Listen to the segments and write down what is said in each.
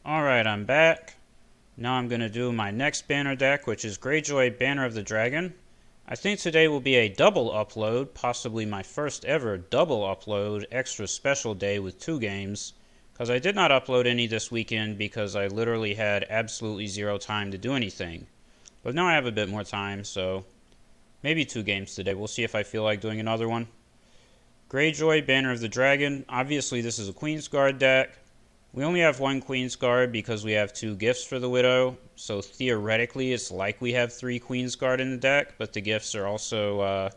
Alright, I'm back. Now I'm going to do my next banner deck, which is Greyjoy Banner of the Dragon. I think today will be a double upload, possibly my first ever double upload, extra special day with 2 games, because I did not upload any this weekend because I literally had absolutely zero time to do anything. But now I have a bit more time, so maybe 2 games today. We'll see if I feel like doing another one. Greyjoy Banner of the Dragon. Obviously this is a Queensguard deck. We only have 1 Queensguard because we have 2 gifts for the Widow, so theoretically it's like we have 3 Queensguard in the deck, but the gifts are also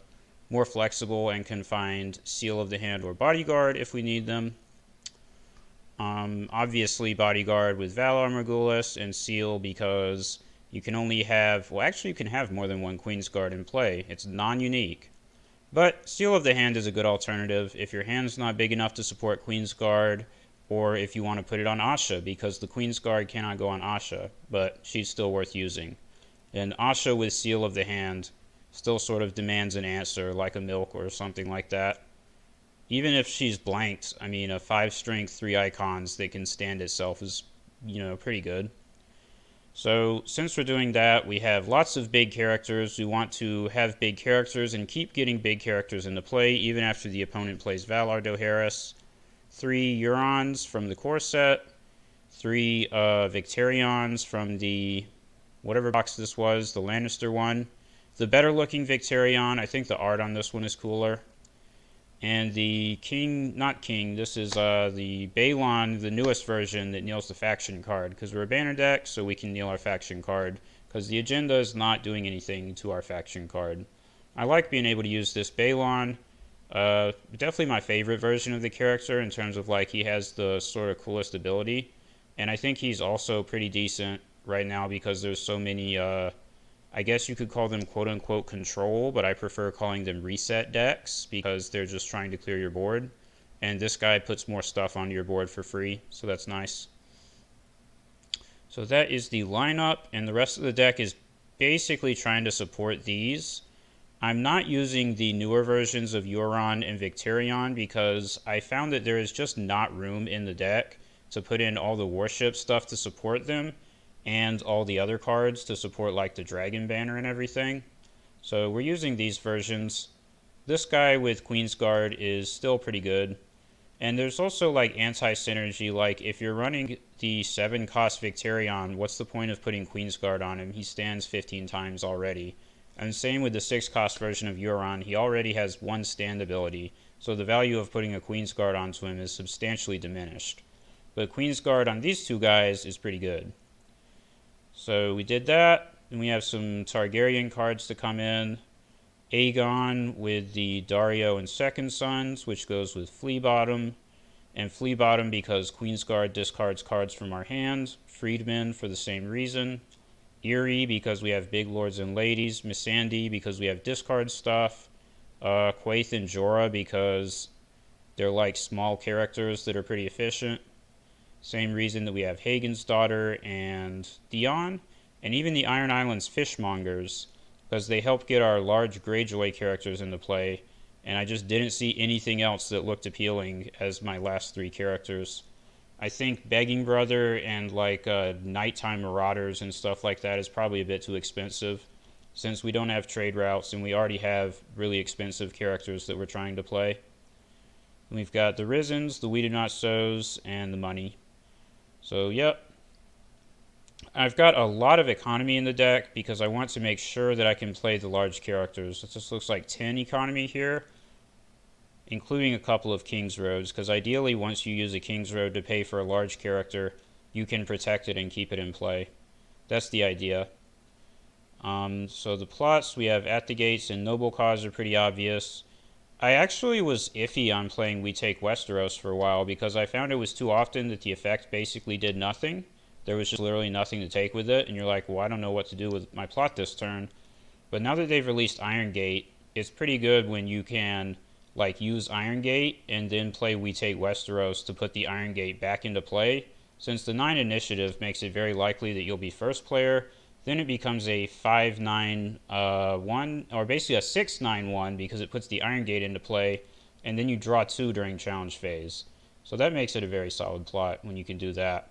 more flexible and can find Seal of the Hand or Bodyguard if we need them. Obviously Bodyguard with Valar Morghulis, and Seal because you can only have, well actually you can have more than 1 Queensguard in play. It's non-unique. But Seal of the Hand is a good alternative if your hand's not big enough to support Queensguard, or if you want to put it on Asha, because the Queensguard cannot go on Asha, but she's still worth using. And Asha with Seal of the Hand still sort of demands an answer, like a Milk or something like that. Even if she's blanked, I mean, a 5 strength, 3 icons that can stand itself is, pretty good. So, since we're doing that, we have lots of big characters. We want to have big characters and keep getting big characters into play, even after the opponent plays Valar Dohaeris. 3 Eurons from the core set, 3 Victarions from the whatever box this was, the Lannister one. The better looking Victarion, I think the art on this one is cooler. And the this is the Balon, the newest version that kneels the faction card, because we're a banner deck, so we can kneel our faction card, because the agenda is not doing anything to our faction card. I like being able to use this Balon. Definitely my favorite version of the character in terms of like he has the sort of coolest ability, and I think he's also pretty decent right now because there's so many I guess you could call them quote-unquote control, but I prefer calling them reset decks because they're just trying to clear your board, and this guy puts more stuff onto your board for free, so that's nice. So that is the lineup, and the rest of the deck is basically trying to support these. I'm not using the newer versions of Euron and Victarion because I found that there is just not room in the deck to put in all the warship stuff to support them and all the other cards to support like the Dragon Banner and everything. So we're using these versions. This guy with Queensguard is still pretty good. And there's also like anti-synergy, like if you're running the 7 cost Victarion, what's the point of putting Queensguard on him? He stands 15 times already. And same with the 6 cost version of Euron, he already has 1 stand ability, so the value of putting a Queensguard onto him is substantially diminished. But Queensguard on these 2 guys is pretty good. So we did that, and we have some Targaryen cards to come in. Aegon with the Daario and Second Sons, which goes with Fleabottom. And Fleabottom because Queensguard discards cards from our hand. Freedman for the same reason. Eerie because we have big lords and ladies. Missandei because we have discard stuff. Quaithe and Jorah because they're like small characters that are pretty efficient. Same reason that we have Hagen's Daughter and Theon. And even the Iron Islands Fishmongers because they help get our large Greyjoy characters into play. And I just didn't see anything else that looked appealing as my last 3 characters. I think Begging Brother and like Nighttime Marauders and stuff like that is probably a bit too expensive since we don't have trade routes and we already have really expensive characters that we're trying to play. And we've got the Risens, the We Do Not Sows, and the Money. So yep. I've got a lot of economy in the deck because I want to make sure that I can play the large characters. It just looks like 10 economy here, including a couple of King's Roads, because ideally once you use a King's Road to pay for a large character, you can protect it and keep it in play. That's the idea. So the plots, we have At the Gates and Noble Cause are pretty obvious. I actually was iffy on playing We Take Westeros for a while because I found it was too often that the effect basically did nothing. There was just literally nothing to take with it, and you're like, well, I don't know what to do with my plot this turn. But now that they've released Iron Gate, it's pretty good when you can like use Iron Gate and then play We Take Westeros to put the Iron Gate back into play. Since the 9 initiative makes it very likely that you'll be first player, then it becomes a 5-9-1, or basically a 6-9-1 because it puts the Iron Gate into play, and then you draw 2 during challenge phase. So that makes it a very solid plot when you can do that.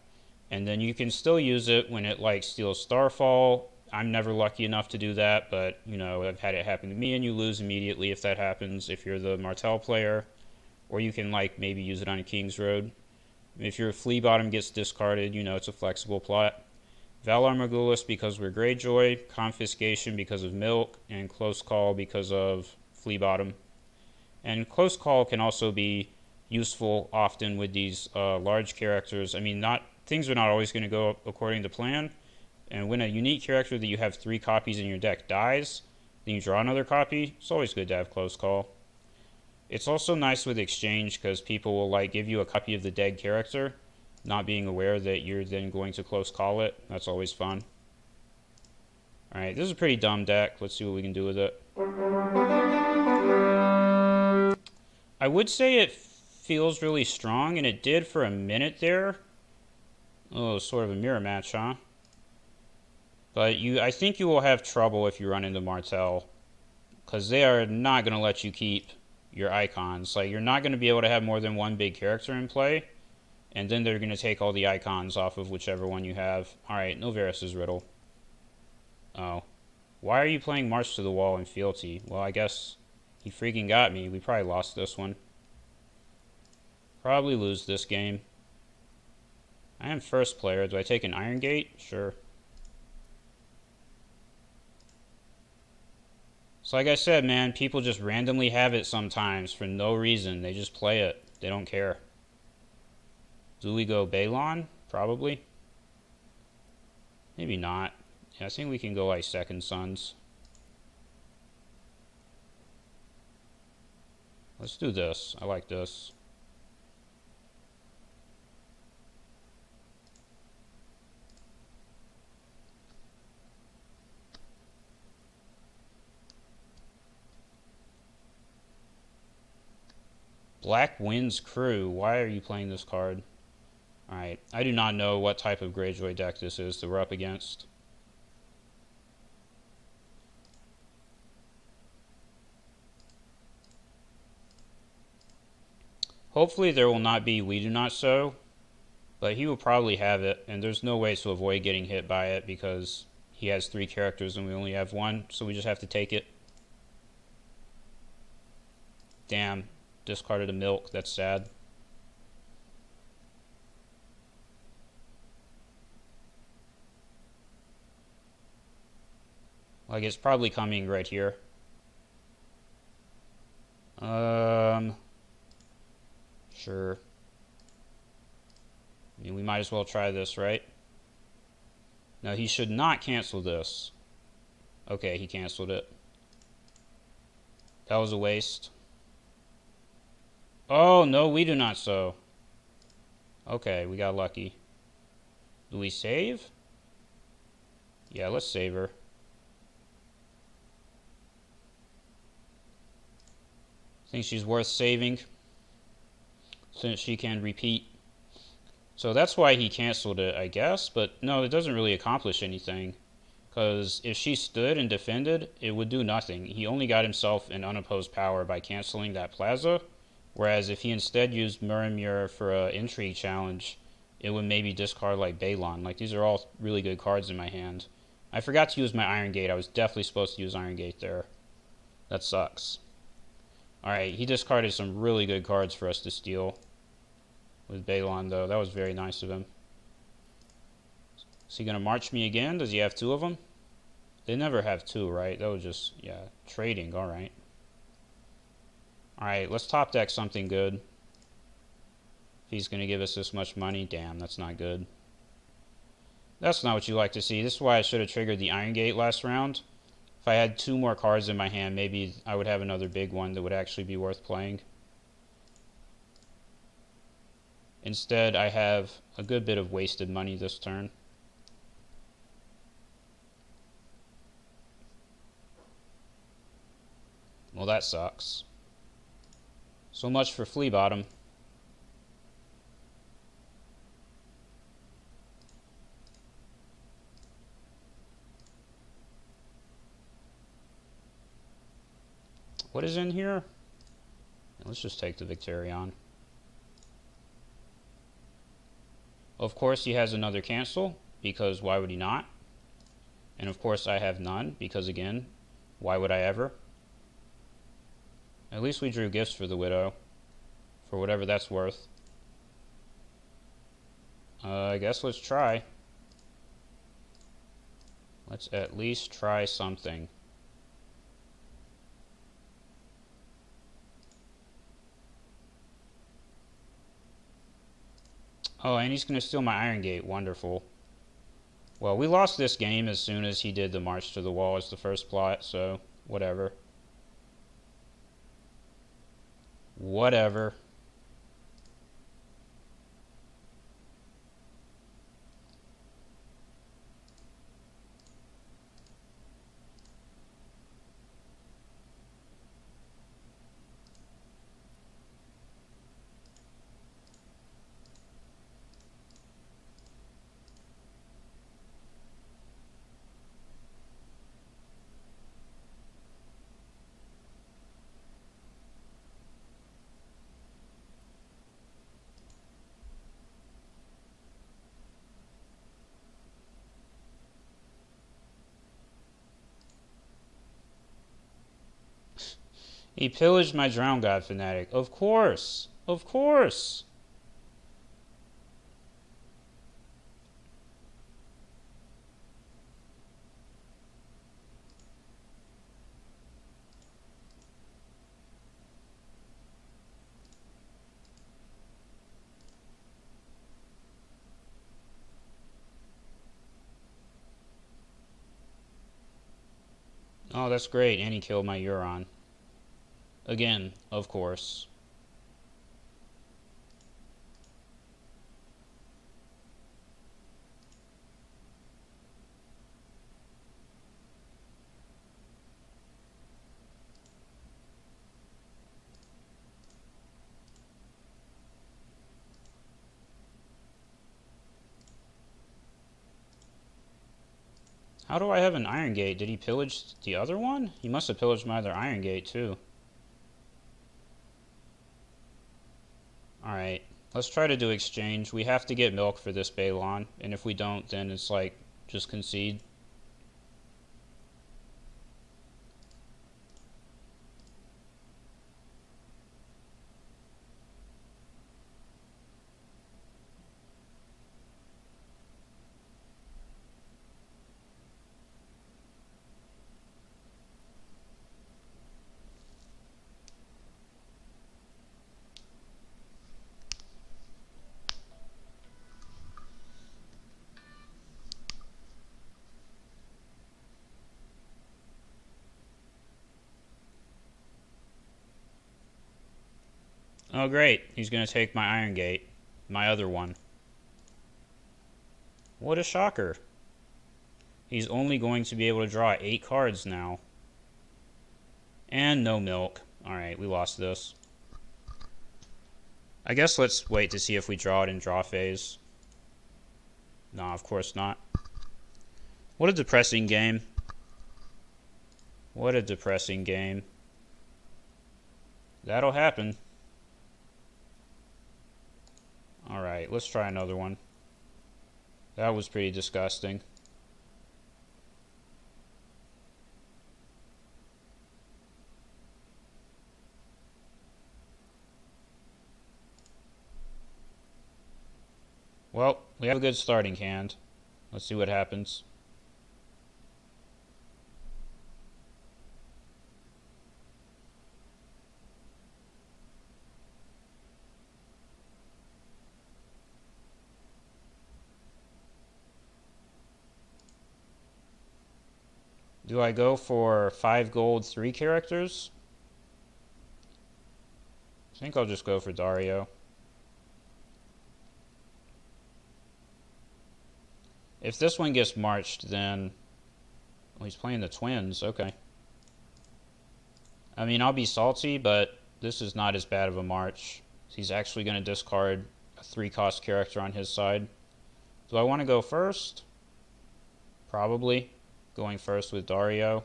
And then you can still use it when it like steals Starfall. I'm never lucky enough to do that, but you know, I've had it happen to me, and you lose immediately if that happens if you're the Martell player. Or you can like maybe use it on a King's Road. If your Flea Bottom gets discarded, you know, it's a flexible plot. Valar Morghulis because we're Greyjoy, Confiscation because of Milk, and Close Call because of Flea Bottom. And Close Call can also be useful often with these large characters. I mean, not things are not always going to go according to plan. And when a unique character that you have 3 copies in your deck dies, then you draw another copy. It's always good to have Close Call. It's also nice with exchange because people will like give you a copy of the dead character, not being aware that you're then going to close call it. That's always fun. Alright, this is a pretty dumb deck. Let's see what we can do with it. I would say it feels really strong, and it did for a minute there. Oh, sort of a mirror match, huh? But I think you will have trouble if you run into Martell, because they are not going to let you keep your icons. Like, you're not going to be able to have more than one big character in play, and then they're going to take all the icons off of whichever one you have. Alright, no Varys' Riddle. Oh. Why are you playing March to the Wall and Fealty? Well, I guess he freaking got me. We probably lost this one. Probably lose this game. I am first player. Do I take an Iron Gate? Sure. So like I said, man, people just randomly have it sometimes for no reason. They just play it. They don't care. Do we go Balon? Probably. Maybe not. Yeah, I think we can go like Second Sons. Let's do this. I like this. Black Wind's Crew. Why are you playing this card? Alright, I do not know what type of Greyjoy deck this is that we're up against. Hopefully there will not be We Do Not Sow, but he will probably have it, and there's no way to avoid getting hit by it because he has 3 characters and we only have 1, so we just have to take it. Damn, discarded a Milk. That's sad. Like, it's probably coming right here. Sure. I mean, we might as well try this, right? No, he should not cancel this. Okay, he canceled it. That was a waste. Oh, no, We Do Not Sow. Okay, we got lucky. Do we save? Yeah, let's save her. Think she's worth saving since she can repeat. So that's why he canceled it, I guess. But no, it doesn't really accomplish anything. Because if she stood and defended, it would do nothing. He only got himself an unopposed power by canceling that plaza. Whereas if he instead used Muramir for an intrigue challenge, it would maybe discard like Balon. Like, these are all really good cards in my hand. I forgot to use my Iron Gate. I was definitely supposed to use Iron Gate there. That sucks. Alright, he discarded some really good cards for us to steal. With Balon, though. That was very nice of him. Is he going to march me again? Does he have 2 of them? They never have 2, right? That was just, yeah, trading. Alright. Alright, let's top deck something good. If he's going to give us this much money, damn, that's not good. That's not what you like to see. This is why I should have triggered the Iron Gate last round. If I had 2 more cards in my hand, maybe I would have another big one that would actually be worth playing. Instead, I have a good bit of wasted money this turn. Well, that sucks. So much for Flea Bottom. What is in here? Let's just take the Victarion. Of course he has another cancel, because why would he not? And of course I have none, because again, why would I ever? At least we drew gifts for the Widow, for whatever that's worth. I guess let's try. Let's at least try something. Oh, and he's going to steal my Iron Gate. Wonderful. Well, we lost this game as soon as he did the March to the Wall as the first plot, so whatever. Whatever. He pillaged my Drown God Fanatic. Of course. Of course. Oh, that's great. And he killed my Euron. Again, of course. How do I have an Iron Gate? Did he pillage the other one? He must have pillaged my other Iron Gate, too. Alright, let's try to do exchange. We have to get milk for this Balon, and if we don't, then it's like, just concede. Oh great, he's gonna take my Iron Gate. My other one. What a shocker. He's only going to be able to draw 8 cards now. And no milk. Alright, we lost this. I guess let's wait to see if we draw it in draw phase. No, of course not. What a depressing game. What a depressing game. That'll happen. Alright, let's try another one. That was pretty disgusting. Well, we have a good starting hand. Let's see what happens. Do I go for 5 gold, 3 characters? I think I'll just go for Dario. If this one gets marched, then... Oh, he's playing the twins. Okay. I mean, I'll be salty, but this is not as bad of a march. He's actually going to discard a 3-cost character on his side. Do I want to go first? Probably. Going first with Dario.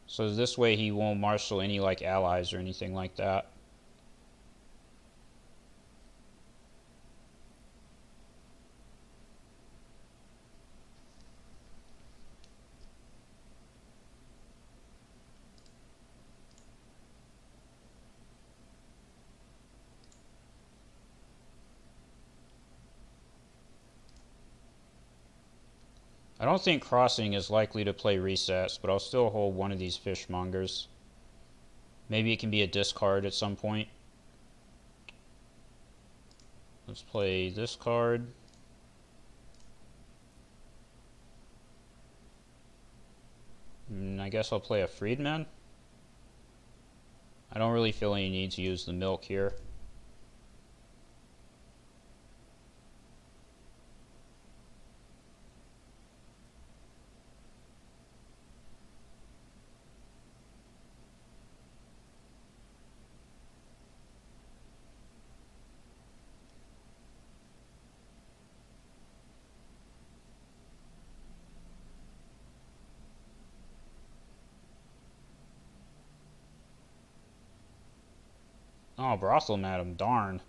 So this way he won't marshal any like allies or anything like that. I don't think Crossing is likely to play resets, but I'll still hold one of these fishmongers. Maybe it can be a discard at some point. Let's play this card. I guess I'll play a Freedman. I don't really feel any need to use the milk here. Oh, Brothel Madam, darn.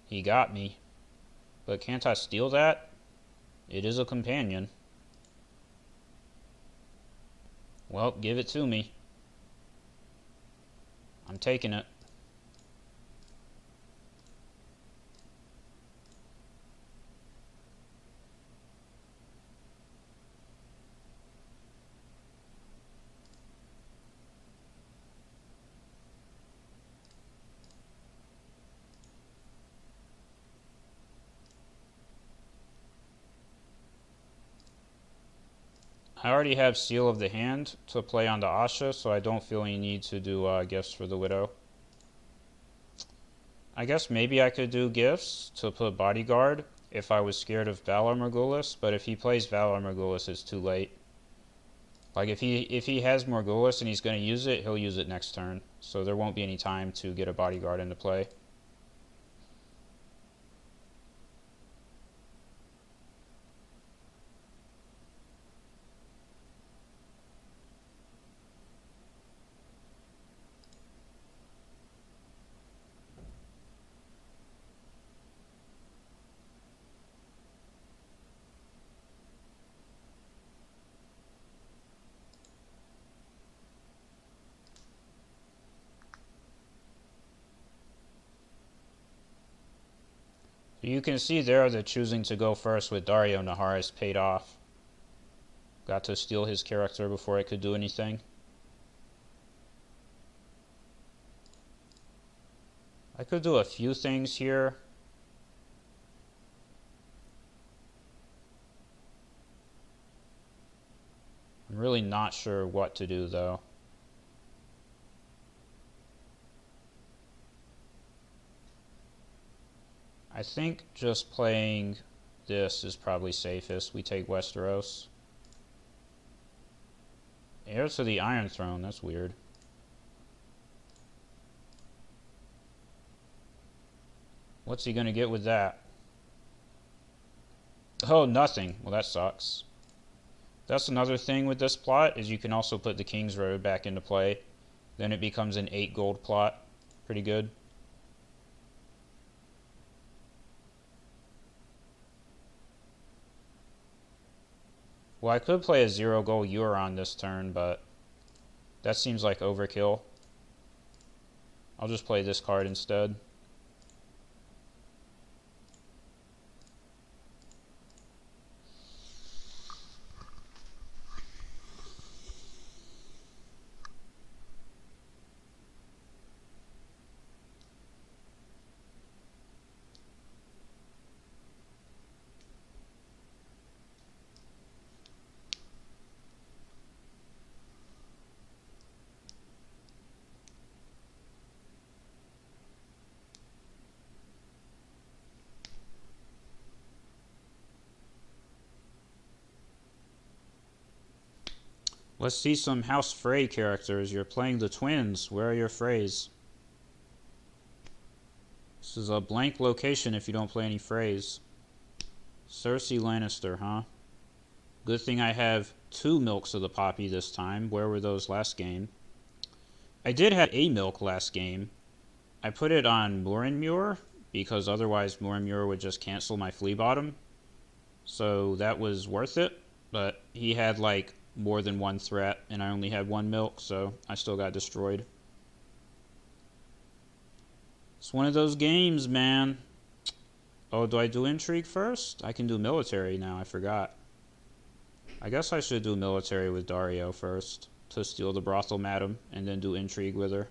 He got me. But can't I steal that? It is a companion. Well, give it to me. I'm taking it. I already have Seal of the Hand to play on the Asha, so I don't feel any need to do gifts for the Widow. I guess maybe I could do gifts to put Bodyguard if I was scared of Valar Morghulis, but if he plays Valar Morghulis, it's too late. Like if he has Morghulis and he's going to use it, he'll use it next turn, so there won't be any time to get a Bodyguard into play. You can see there that choosing to go first with Dario Naharis paid off. Got to steal his character before I could do anything. I could do a few things here. I'm really not sure what to do though. I think just playing this is probably safest. We take Westeros. Heir to the Iron Throne, that's weird. What's he gonna get with that? Oh, nothing. Well, that sucks. That's another thing with this plot, is you can also put the King's Road back into play. Then it becomes an 8 gold plot. Pretty good. Well, I could play a 0 gold Euron this turn, but that seems like overkill. I'll just play this card instead. Let's see some House Frey characters. You're playing the twins. Where are your Freys? This is a blank location if you don't play any Freys. Cersei Lannister, huh? Good thing I have 2 milks of the poppy this time. Where were those last game? I did have a milk last game. I put it on Morinmuir because otherwise Morinmuir would just cancel my Flea Bottom. So that was worth it. But he had like more than 1 threat and I only had 1 milk, so I still got destroyed. It's one of those games, man. Oh, do I do intrigue first? I can do military now, I forgot. I guess I should do military with Dario first to steal the brothel madam and then do intrigue with her.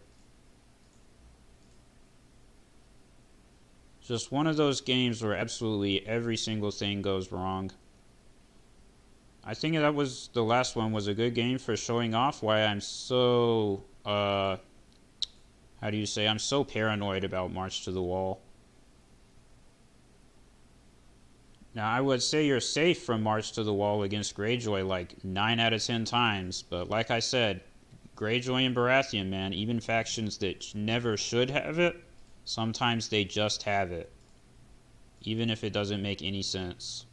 Just one of those games where absolutely every single thing goes wrong. I think that was the last one was a good game for showing off why I'm so how do you say, I'm so paranoid about March to the Wall. Now I would say you're safe from March to the Wall against Greyjoy like 9 out of 10 times, but like I said, Greyjoy and Baratheon, man, even factions that never should have it, sometimes they just have it, even if it doesn't make any sense.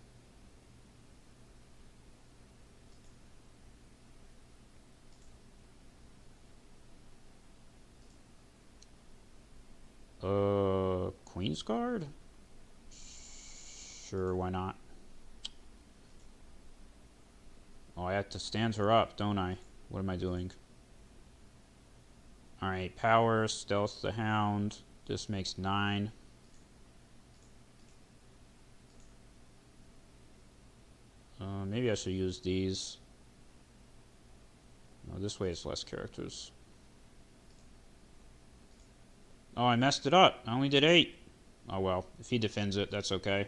Queen's Guard? Sure, why not? Oh, I have to stand her up, don't I? What am I doing? Alright, power, stealth the hound. This makes 9. Maybe I should use these. No, this way it's less characters. Oh, I messed it up. I only did 8. Oh well, if he defends it, that's okay.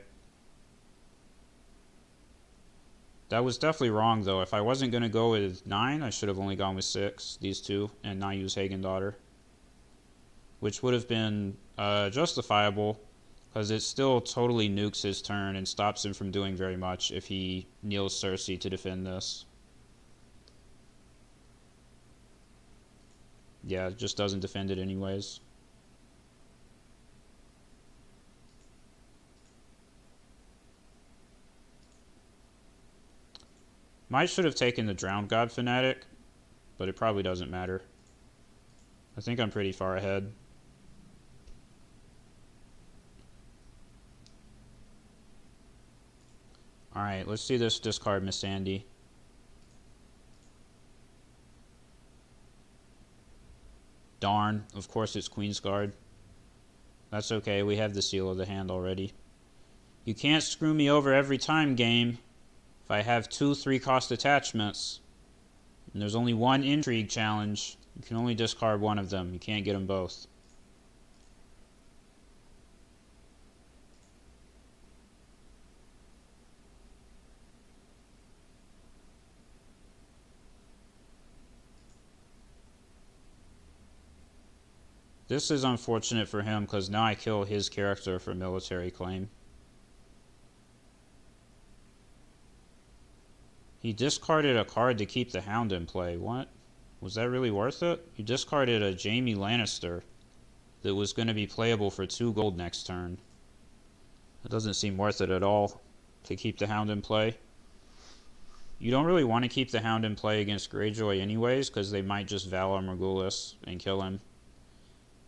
That was definitely wrong, though. If I wasn't going to go with 9, I should have only gone with 6, these two, and not use Hagen-Daughter. Which would have been justifiable, because it still totally nukes his turn and stops him from doing very much if he kneels Cersei to defend this. Yeah, it just doesn't defend it anyways. Might should have taken the Drowned God Fanatic, but it probably doesn't matter. I think I'm pretty far ahead. Alright, let's see this discard Miss Sandy. Darn, of course it's Queen's Guard. That's okay, we have the seal of the hand already. You can't screw me over every time, game. If I have 2 3-cost attachments, and there's only one intrigue challenge, you can only discard one of them. You can't get them both. This is unfortunate for him because now I kill his character for military claim. He discarded a card to keep the Hound in play. What? Was that really worth it? You discarded a Jaime Lannister that was going to be playable for 2 gold next turn. It doesn't seem worth it at all to keep the Hound in play. You don't really want to keep the Hound in play against Greyjoy anyways, because they might just Valar Morghulis and kill him.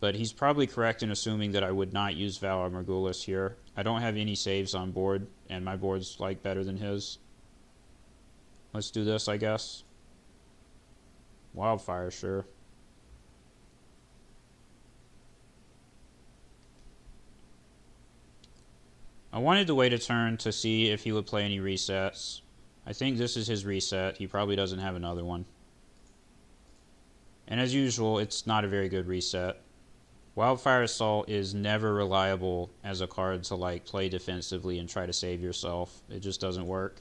But he's probably correct in assuming that I would not use Valar Morghulis here. I don't have any saves on board, and my board's like better than his. Let's do this, I guess. Wildfire, sure. I wanted to wait a turn to see if he would play any resets. I think this is his reset. He probably doesn't have another one. And as usual, it's not a very good reset. Wildfire Assault is never reliable as a card to like play defensively and try to save yourself. It just doesn't work.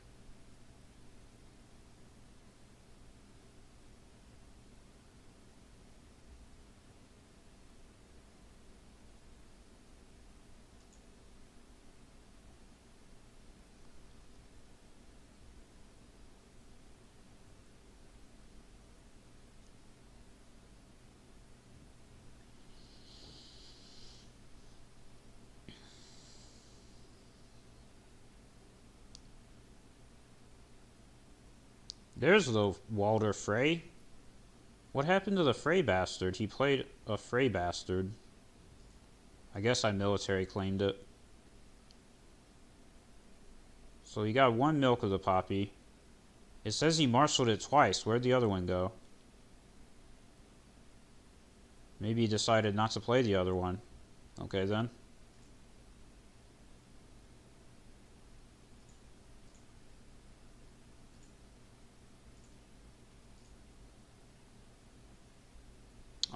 There's the Walder Frey. What happened to the Frey bastard? He played a Frey bastard. I guess I military claimed it. So you got 1 Milk of the Poppy. It says he marshaled it twice. Where'd the other one go? Maybe he decided not to play the other one. Okay then.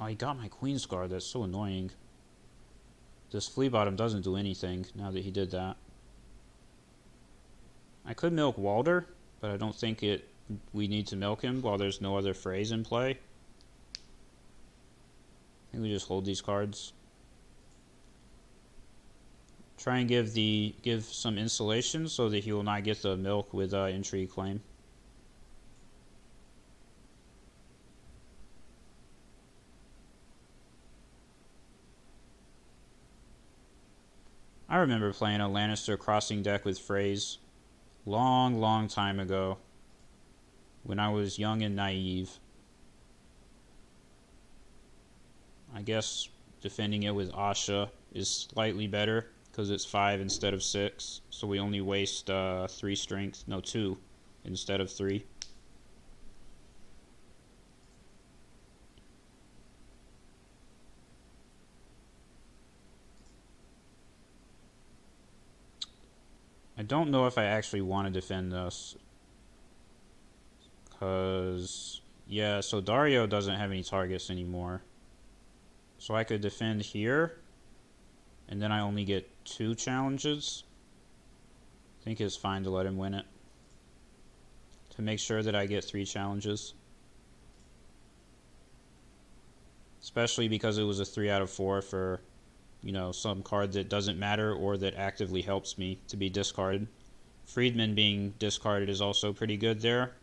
he got my Queensguard. That's so annoying. This flea bottom doesn't do anything now that he did that. I could milk Walder, but I don't think we need to milk him while there's no other phrase in play. I think we just hold these cards. Try and give some insulation so that he will not get the milk with Intrigue Claim. I remember playing a Lannister crossing deck with phrase long time ago when I was young and naive. I guess defending it with Asha is slightly better because it's 5 instead of 6, so we only waste 3 strength, no 2 instead of 3. I don't know if I actually want to defend this. Because, yeah, so Dario doesn't have any targets anymore. So I could defend here. And then I only get 2 challenges. I think it's fine to let him win it. To make sure that I get 3 challenges. Especially because it was a 3 out of 4 for, you know, some card that doesn't matter or that actively helps me to be discarded. Friedman being discarded is also pretty good there.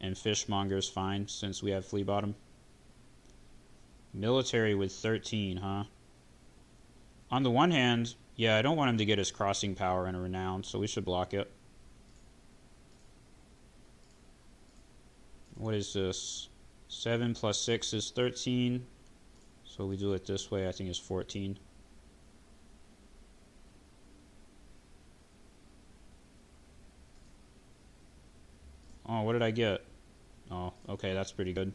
And Fishmonger's fine since we have Flea Bottom. Military with 13, huh? On the one hand, yeah, I don't want him to get his crossing power and a renown, so we should block it. What is this? 7 plus 6 is 13. So we do it this way, I think it's 14. Oh, what did I get? Oh, okay, that's pretty good.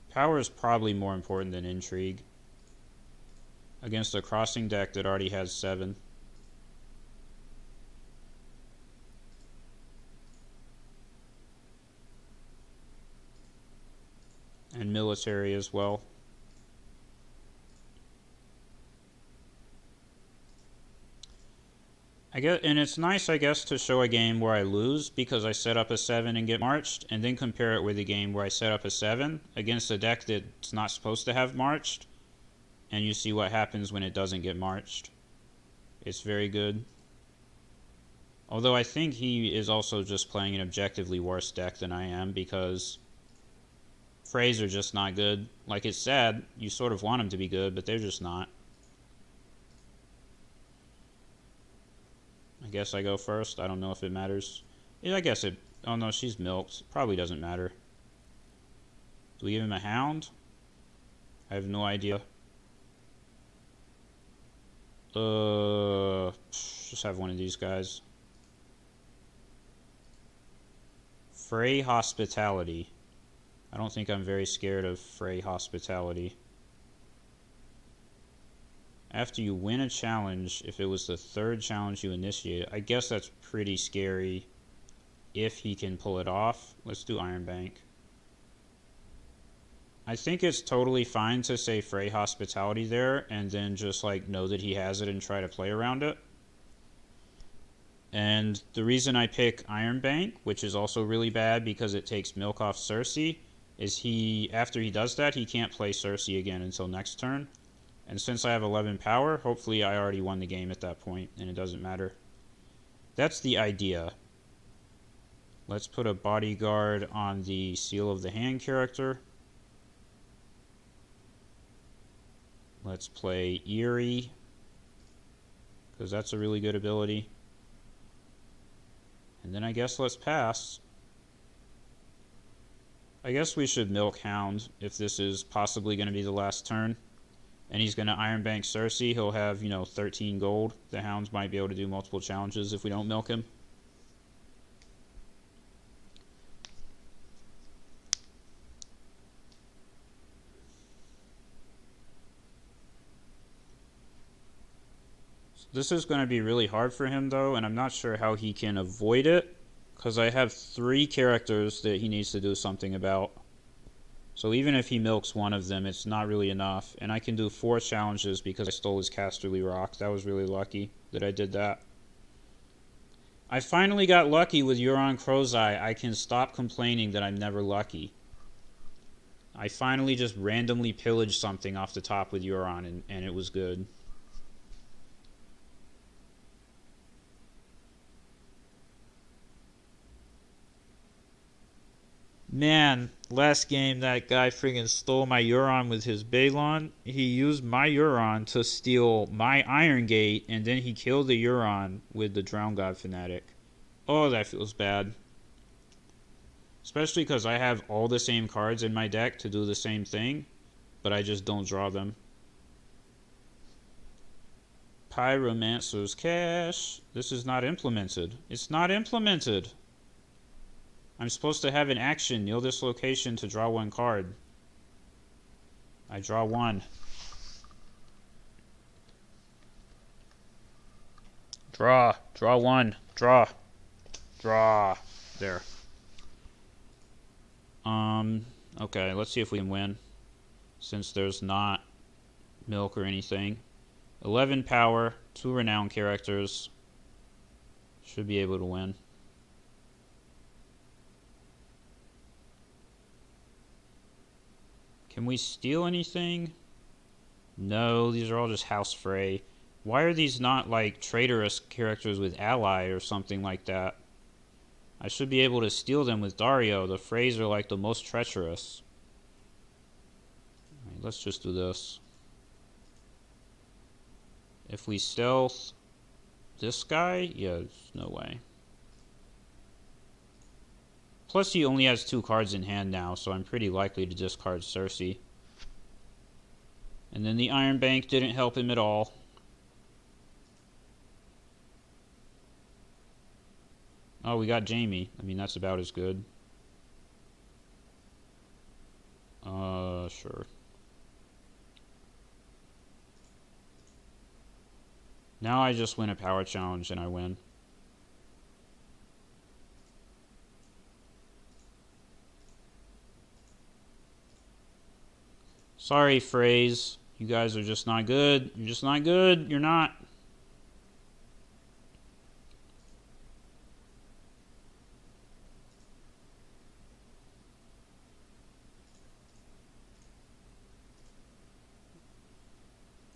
Power is probably more important than Intrigue. Against a crossing deck that already has 7. And military as well. And it's nice, I guess, to show a game where I lose because I set up a 7 and get marched, and then compare it with a game where I set up a 7 against a deck that's not supposed to have marched, and you see what happens when it doesn't get marched. It's very good. Although I think he is also just playing an objectively worse deck than I am because Phrase are just not good. Like, it's sad. You sort of want them to be good, but they're just not. I guess I go first. I don't know if it matters. Yeah, I guess it... Oh, no, she's milked. Probably doesn't matter. Do we give him a hound? I have no idea. Just have one of these guys. Frey Hospitality. I don't think I'm very scared of Frey Hospitality. After you win a challenge, if it was the 3rd challenge you initiated, I guess that's pretty scary if he can pull it off. Let's do Iron Bank. I think it's totally fine to say Frey Hospitality there and then just like know that he has it and try to play around it. And the reason I pick Iron Bank, which is also really bad because it takes milk off Cersei, is after he does that, he can't play Cersei again until next turn. And since I have 11 power, hopefully I already won the game at that point, and it doesn't matter. That's the idea. Let's put a bodyguard on the Seal of the Hand character. Let's play Eerie, because that's a really good ability. And then I guess let's pass. I guess we should milk Hound if this is possibly going to be the last turn. And he's going to Iron Bank Cersei. He'll have, 13 gold. The Hounds might be able to do multiple challenges if we don't milk him. This is going to be really hard for him, though, and I'm not sure how he can avoid it, because I have 3 characters that he needs to do something about. So even if he milks one of them, it's not really enough. And I can do 4 challenges because I stole his Casterly Rock. That was really lucky that I did that. I finally got lucky with Euron Crowseye. I can stop complaining that I'm never lucky. I finally just randomly pillaged something off the top with Euron, and it was good. Man, last game that guy friggin' stole my Euron with his Balon. He used my Euron to steal my Iron Gate, and then he killed the Euron with the Drown God Fanatic. Oh, that feels bad. Especially because I have all the same cards in my deck to do the same thing, but I just don't draw them. Pyromancer's Cache. This is not implemented. It's not implemented. I'm supposed to have an action, kneel this location to draw 1 card. I draw 1. Draw 1. Draw. There. Okay, let's see if we can win. Since there's not milk or anything. 11 power, 2 renowned characters. Should be able to win. Can we steal anything? No, these are all just House Frey. Why are these not like traitorous characters with ally or something like that? I should be able to steal them with Dario. The Freys are like the most treacherous. Alright, let's just do this. If we stealth this guy, yeah, there's no way. Plus he only has 2 cards in hand now, so I'm pretty likely to discard Cersei. And then the Iron Bank didn't help him at all. Oh, we got Jaime. I mean, that's about as good. Sure. Now I just win a power challenge and I win. Sorry, Freys. You guys are just not good. You're just not good. You're not.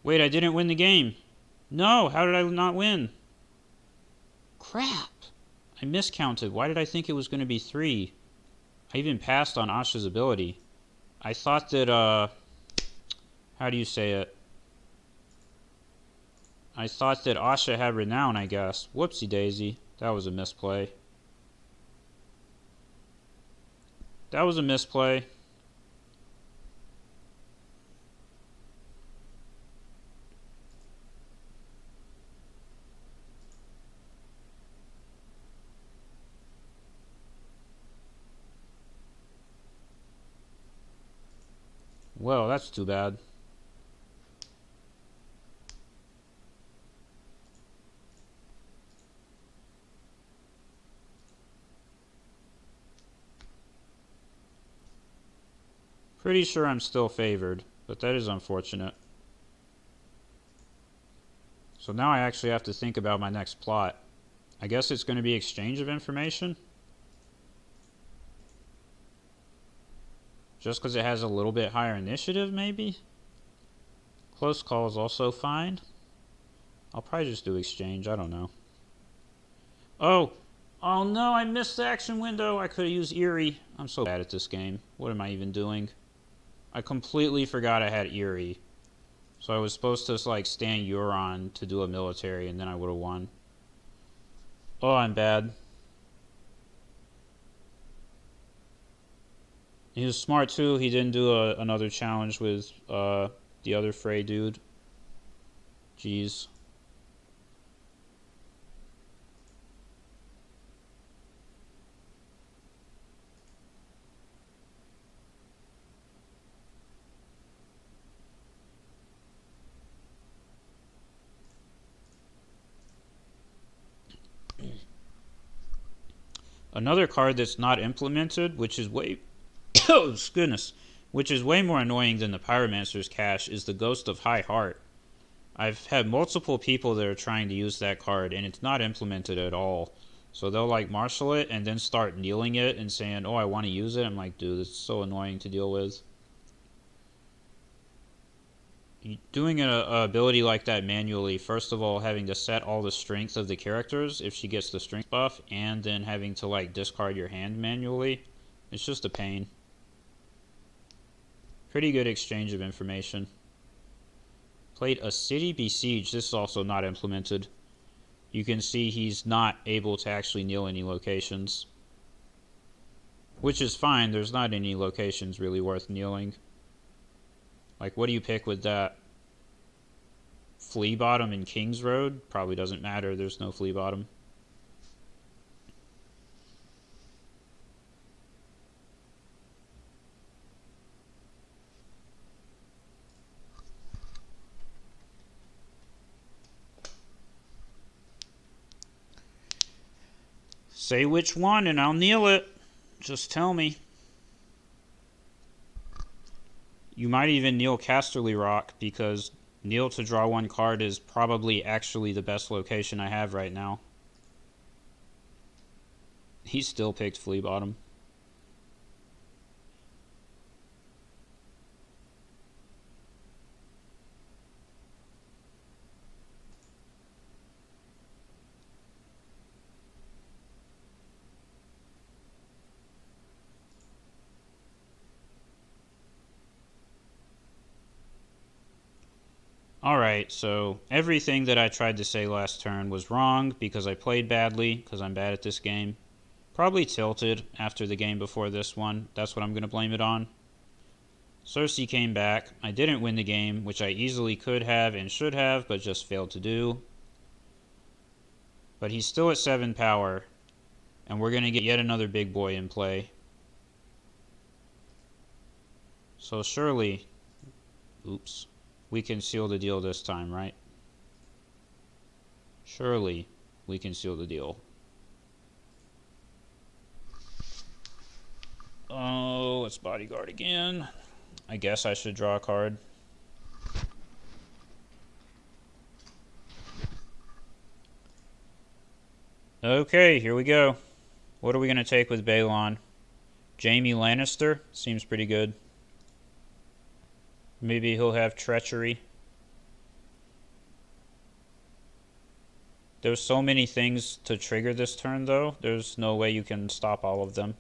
Wait, I didn't win the game. No, how did I not win? Crap. I miscounted. Why did I think it was going to be 3? I even passed on Asha's ability. I thought that, how do you say it? I thought that Asha had renown, I guess. Whoopsie daisy. That was a misplay. That was a misplay. Well, that's too bad. Pretty sure I'm still favored, but that is unfortunate. So now I actually have to think about my next plot. I guess it's going to be exchange of information? Just because it has a little bit higher initiative, maybe? Close call is also fine. I'll probably just do exchange, I don't know. Oh! Oh no, I missed the action window! I could have used Eerie. I'm so bad at this game. What am I even doing? I completely forgot I had Eerie. So I was supposed to like stand Euron to do a military and then I would have won. Oh, I'm bad. He was smart too. He didn't do another challenge with the other Frey dude. Jeez. Another card that's not implemented, which is way oh goodness, which is way more annoying than the Pyromancer's Cache, is the Ghost of High Heart. I've had multiple people that are trying to use that card, and it's not implemented at all. So they'll like marshal it and then start kneeling it and saying, "Oh, I want to use it." I'm like, dude, it's so annoying to deal with. Doing an ability like that manually, first of all, having to set all the strength of the characters if she gets the strength buff, and then having to like discard your hand manually, it's just a pain. Pretty good exchange of information. Played a city besiege. This is also not implemented. You can see he's not able to actually kneel any locations, which is fine. There's not any locations really worth kneeling. Like, what do you pick with that? Flea Bottom and King's Road? Probably doesn't matter. There's no Flea Bottom. Say which one and I'll kneel it. Just tell me. You might even kneel Casterly Rock, because kneel to draw one card is probably actually the best location I have right now. He still picked Flea Bottom. Alright, so everything that I tried to say last turn was wrong because I played badly, because I'm bad at this game. Probably tilted after the game before this one. That's what I'm going to blame it on. Cersei came back. I didn't win the game, which I easily could have and should have, but just failed to do. But he's still at 7 power, and we're going to get yet another big boy in play. So surely, oops, we can seal the deal this time, right? Surely we can seal the deal. Oh, let's bodyguard again. I guess I should draw a card. Okay, here we go. What are we going to take with Balon? Jaime Lannister? Seems pretty good. Maybe he'll have treachery. There's so many things to trigger this turn, though. There's no way you can stop all of them.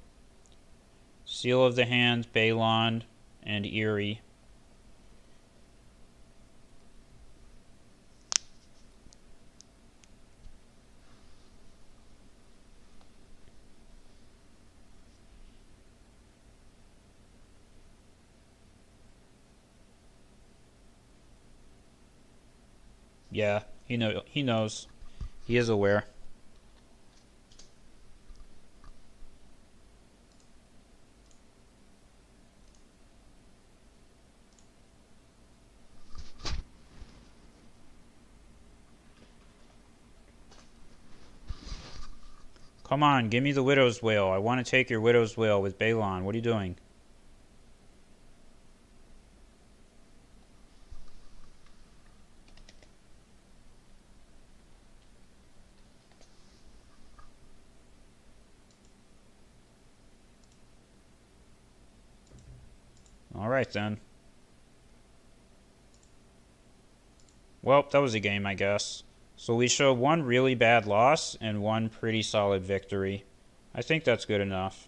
Seal of the Hand, Balon, and Eerie. Yeah, he knows. He is aware. Come on, give me the Widow's Wail. I want to take your Widow's Wail with Balon. What are you doing? Alright then. Well, that was a game, I guess. So we show one really bad loss and one pretty solid victory. I think that's good enough.